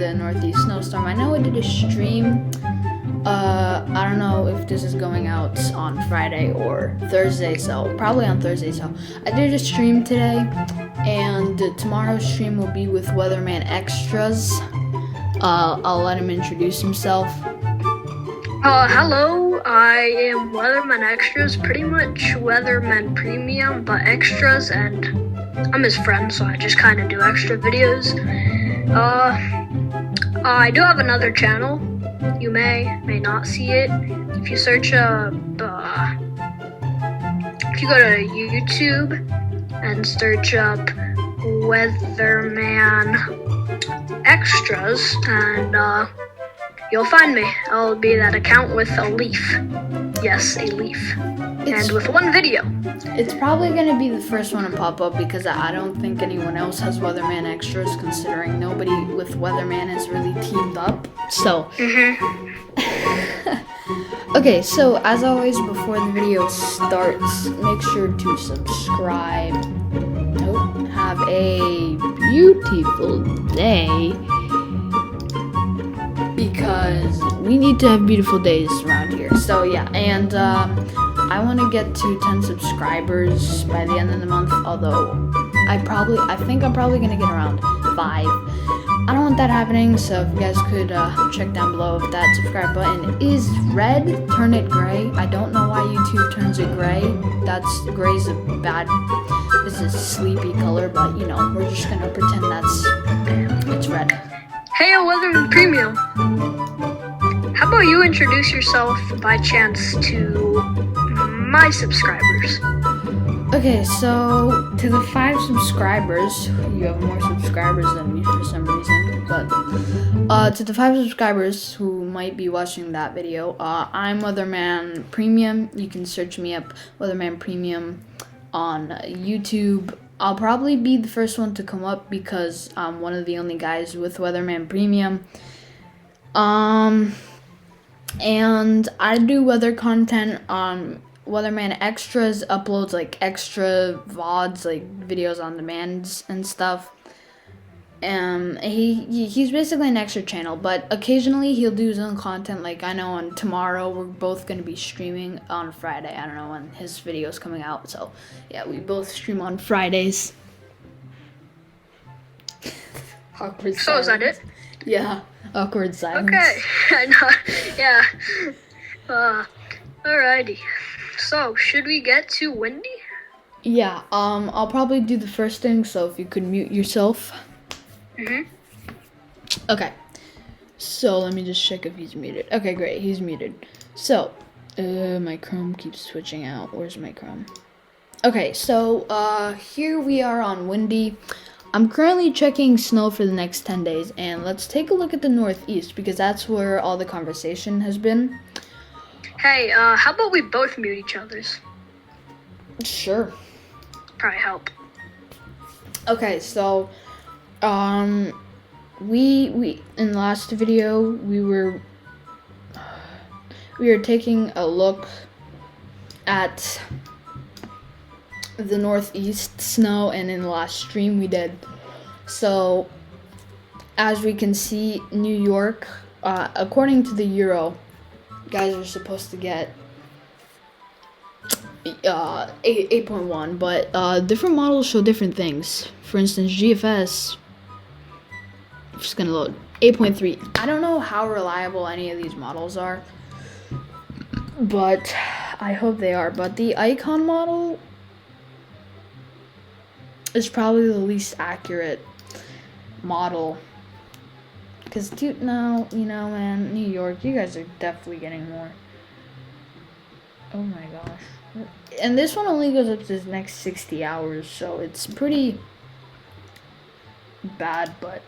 the Northeast snowstorm. I know I did a stream. I don't know if this is going out on Friday or Thursday, so probably on Thursday. So I did a stream today, and tomorrow's stream will be with Weatherman Extras. I'll let him introduce himself. Hello, I am Weatherman Extras, pretty much Weatherman Premium, but extras, and I'm his friend, so I just kind of do extra videos. I do have another channel. You may not see it. If you search if you go to YouTube and search up Weatherman Extras, and you'll find me. I'll be that account with a leaf. Yes, a leaf. And with one video. It's probably going to be the first one to pop up because I don't think anyone else has Weatherman Extras, considering nobody with Weatherman is really teamed up. So, okay, so as always, before the video starts, make sure to subscribe. Have a beautiful day, because we need to have beautiful days around here. So yeah, and I want to get to 10 subscribers by the end of the month, although I think I'm probably gonna get around 5. I don't want that happening, so if you guys could check down below if that subscribe button is red, turn it gray. I don't know why YouTube turns it gray. Gray's a bad, it's a sleepy color, but you know, we're just gonna pretend it's red. Hey, Weatherman Premium. How about you introduce yourself by chance to my subscribers? Okay, so to the 5 subscribers, you have more subscribers than me for some reason, but to the 5 subscribers who might be watching that video, I'm Weatherman Premium. You can search me up, Weatherman Premium, on YouTube. I'll probably be the first one to come up because I'm one of the only guys with Weatherman Premium. And I do weather content on Weatherman Extras, uploads like extra VODs, like videos on demand and stuff. He's basically an extra channel, but occasionally he'll do his own content. Like I know on tomorrow we're both gonna be streaming on Friday. I don't know when his video's coming out, so yeah, we both stream on Fridays. Awkward silence. So is that it? Yeah, awkward silence. Okay, I know. Yeah. Alrighty. So, should we get to Wendy? Yeah. I'll probably do the first thing. So if you could mute yourself. Okay. So let me just check if he's muted. Okay, great. He's muted. So, my Chrome keeps switching out. Where's my Chrome? Okay. So here we are on Wendy. I'm currently checking snow for the next 10 days, and let's take a look at the Northeast because that's where all the conversation has been. Hey, how about we both mute each other's? Sure. Probably help. Okay, so, we in the last video we were taking a look at the Northeast snow, and in the last stream we did. So, as we can see, New York, according to the Euro, guys are supposed to get 8.1, but different models show different things. For instance, GFS, I'm just gonna load 8.3. I don't know how reliable any of these models are, but I hope they are. But the Icon model is probably the least accurate model. Because, dude, no, you know, man, New York, you guys are definitely getting more. Oh my gosh. And this one only goes up to the next 60 hours, so it's pretty bad, but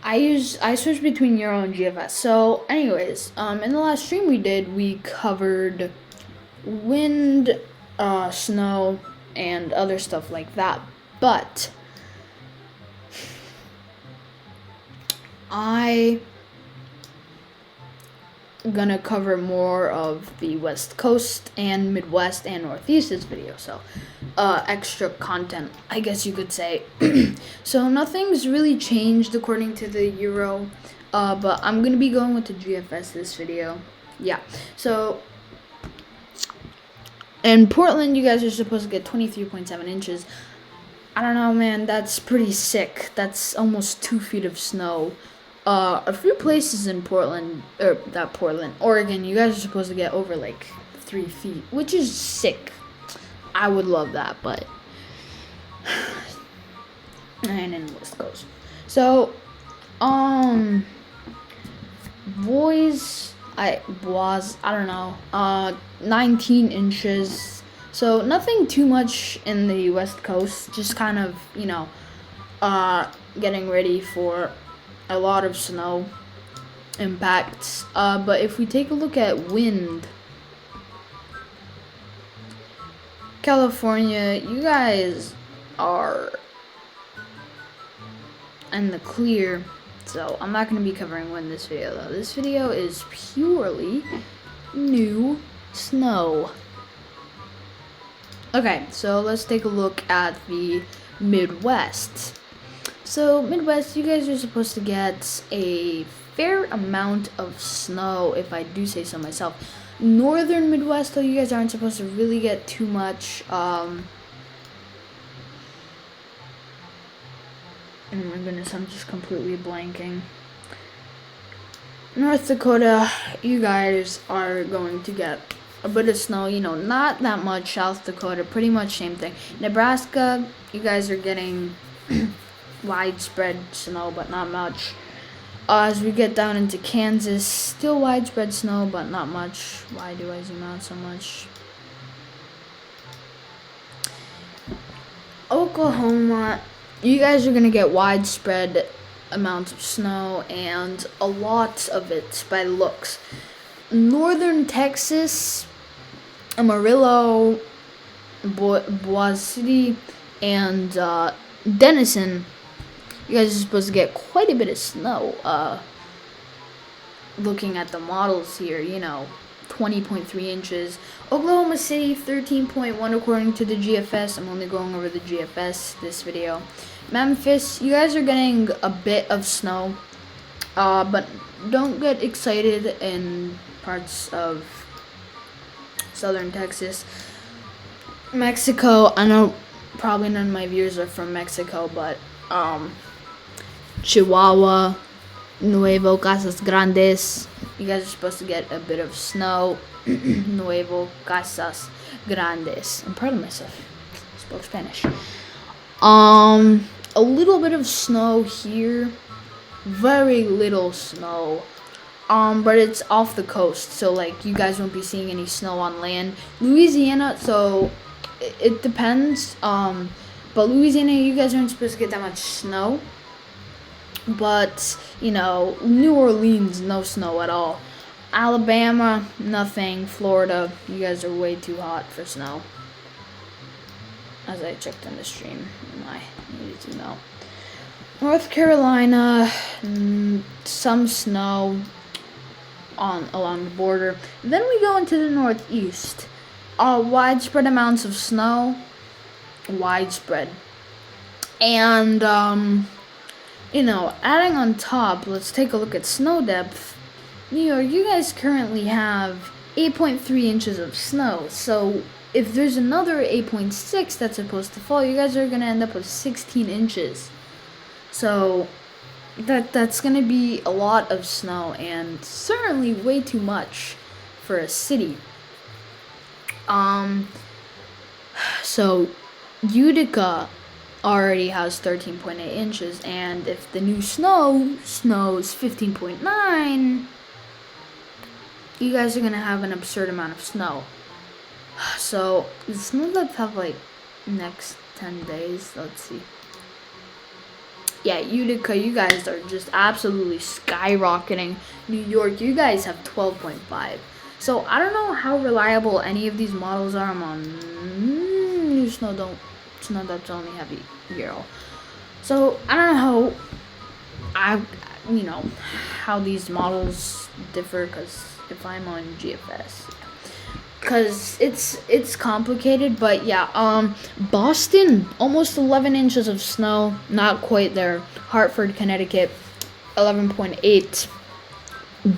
I switch between Euro and GFS. So, anyways, in the last stream we covered wind, snow, and other stuff like that, but I gonna cover more of the West Coast and Midwest and Northeast this video, so extra content, I guess you could say. So nothing's really changed according to the Euro, but I'm gonna be going with the GFS this video. Yeah, so in Portland, you guys are supposed to get 23.7 inches. I don't know, man, that's pretty sick. That's almost 2 feet of snow. A few places in Portland, or not Portland, Oregon, you guys are supposed to get over like 3 feet, which is sick. I would love that, but and in the West Coast. So, boys, I don't know, 19 inches. So nothing too much in the West Coast, just kind of, you know, getting ready for a lot of snow impacts. But if we take a look at wind, California, you guys are in the clear, so I'm not going to be covering wind this video though. This video is purely new snow. Okay, so let's take a look at the Midwest. So Midwest, you guys are supposed to get a fair amount of snow, if I do say so myself. Northern Midwest, though, you guys aren't supposed to really get too much. Oh my goodness, I'm just completely blanking. North Dakota, you guys are going to get a bit of snow, you know, not that much. South Dakota, pretty much same thing. Nebraska, you guys are getting widespread snow, but not much. As we get down into Kansas, still widespread snow, but not much. Why do I zoom out so much? Oklahoma, you guys are gonna get widespread amounts of snow, and a lot of it by the looks. Northern Texas, Amarillo, Boise City, and Denison, you guys are supposed to get quite a bit of snow. Looking at the models here, you know, 20.3 inches. Oklahoma City, 13.1 according to the GFS. I'm only going over the GFS this video. Memphis, you guys are getting a bit of snow, but don't get excited in parts of southern Texas. Mexico, I know probably none of my viewers are from Mexico, but Chihuahua, Nuevo Casas Grandes, you guys are supposed to get a bit of snow. Nuevo Casas Grandes. I'm proud of myself. I spoke Spanish. A little bit of snow here. Very little snow. But it's off the coast, so like you guys won't be seeing any snow on land. Louisiana, so it depends. But Louisiana, you guys aren't supposed to get that much snow. But, you know, New Orleans, no snow at all. Alabama, nothing. Florida, you guys are way too hot for snow. As I checked in the stream, I needed to know. North Carolina, some snow along the border. Then we go into the Northeast. Widespread amounts of snow. Widespread. And, you know, adding on top, let's take a look at snow depth. New York, you guys currently have 8.3 inches of snow. So if there's another 8.6 that's supposed to fall, you guys are going to end up with 16 inches. So that's going to be a lot of snow, and certainly way too much for a city. So Utica already has 13.8 inches, and if the new snow snows 15.9, you guys are gonna have an absurd amount of snow. So the snow depth have like next 10 days. Let's see. Yeah, Utica, you guys are just absolutely skyrocketing. New York, you guys have 12.5. So I don't know how reliable any of these models are. I'm on new snow depths only have 0. So I don't know how these models differ, because if I'm on GFS. Cause it's complicated, but yeah. Boston, almost 11 inches of snow. Not quite there. Hartford, Connecticut, 11.8.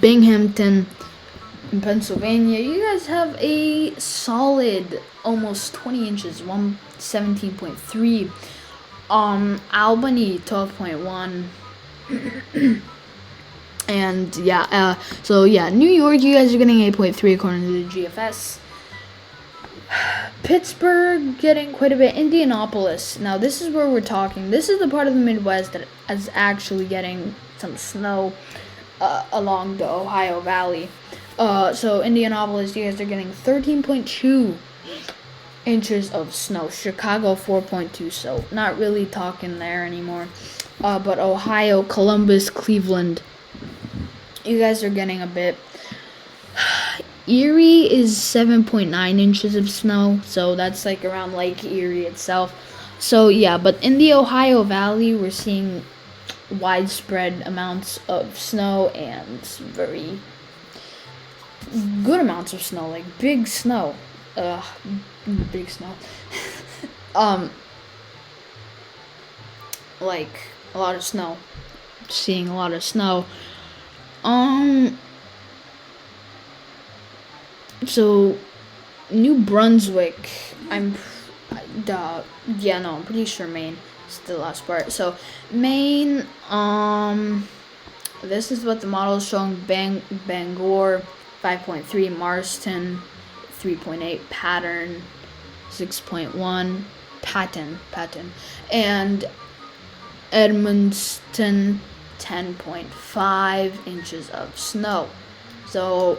Binghamton, in Pennsylvania, you guys have a solid almost 20 inches. 117.3. Albany, 12.1. And yeah, so yeah, New York, you guys are getting 8.3 according to the GFS. Pittsburgh getting quite a bit. Indianapolis. Now this is where we're talking. This is the part of the Midwest that is actually getting some snow along the Ohio Valley. So Indianapolis, you guys are getting 13.2 inches of snow. Chicago 4.2. So not really talking there anymore. But Ohio, Columbus, Cleveland, you guys are getting a bit. Erie is 7.9 inches of snow, so that's like around Lake Erie itself. So yeah, but in the Ohio Valley, we're seeing widespread amounts of snow and very good amounts of snow, like big snow. Big snow. Like a lot of snow. Seeing a lot of snow. So New Brunswick, I'm pretty sure Maine is the last part. So Maine, this is what the model is showing. Bangor 5.3, Marston 3.8, Pattern 6.1, Patton, and Edmundston 10.5 inches of snow. So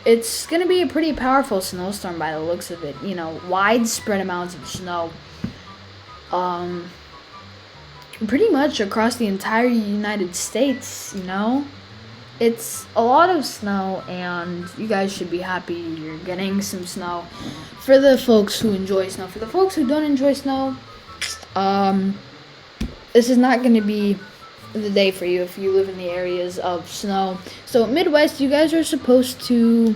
it's going to be a pretty powerful snowstorm by the looks of it. You know, widespread amounts of snow. Pretty much across the entire United States, you know. It's a lot of snow, and you guys should be happy you're getting some snow. For the folks who enjoy snow, for the folks who don't enjoy snow, this is not going to be the day for you if you live in the areas of snow. So Midwest, you guys are supposed to,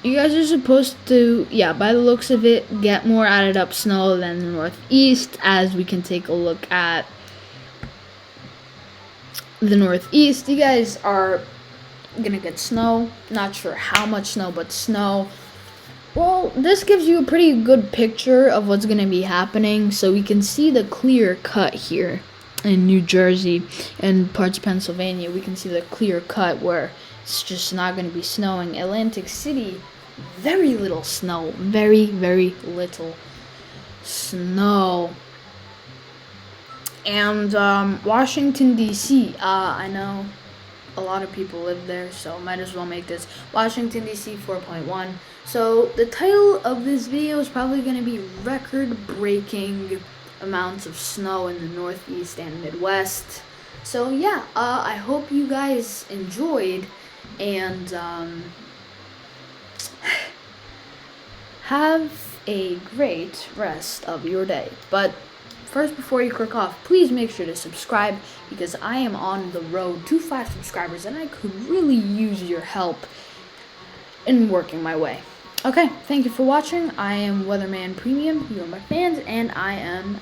you guys are supposed to, yeah, by the looks of it, get more added up snow than the Northeast, as we can take a look at the Northeast. You guys are gonna get snow. Not sure how much snow, but snow. Well, this gives you a pretty good picture of what's going to be happening. So we can see the clear cut here in New Jersey and parts of Pennsylvania. We can see the clear cut where it's just not going to be snowing. Atlantic City, very little snow. Very, very little snow. And Washington, D.C., I know a lot of people live there, so might as well make this. Washington, D.C., 4.1. So the title of this video is probably going to be record-breaking amounts of snow in the Northeast and Midwest. So yeah, I hope you guys enjoyed, and have a great rest of your day. But first, before you click off, please make sure to subscribe, because I am on the road to 5 subscribers, and I could really use your help in working my way. Okay, thank you for watching. I am Weatherman Premium. You are my fans, and I am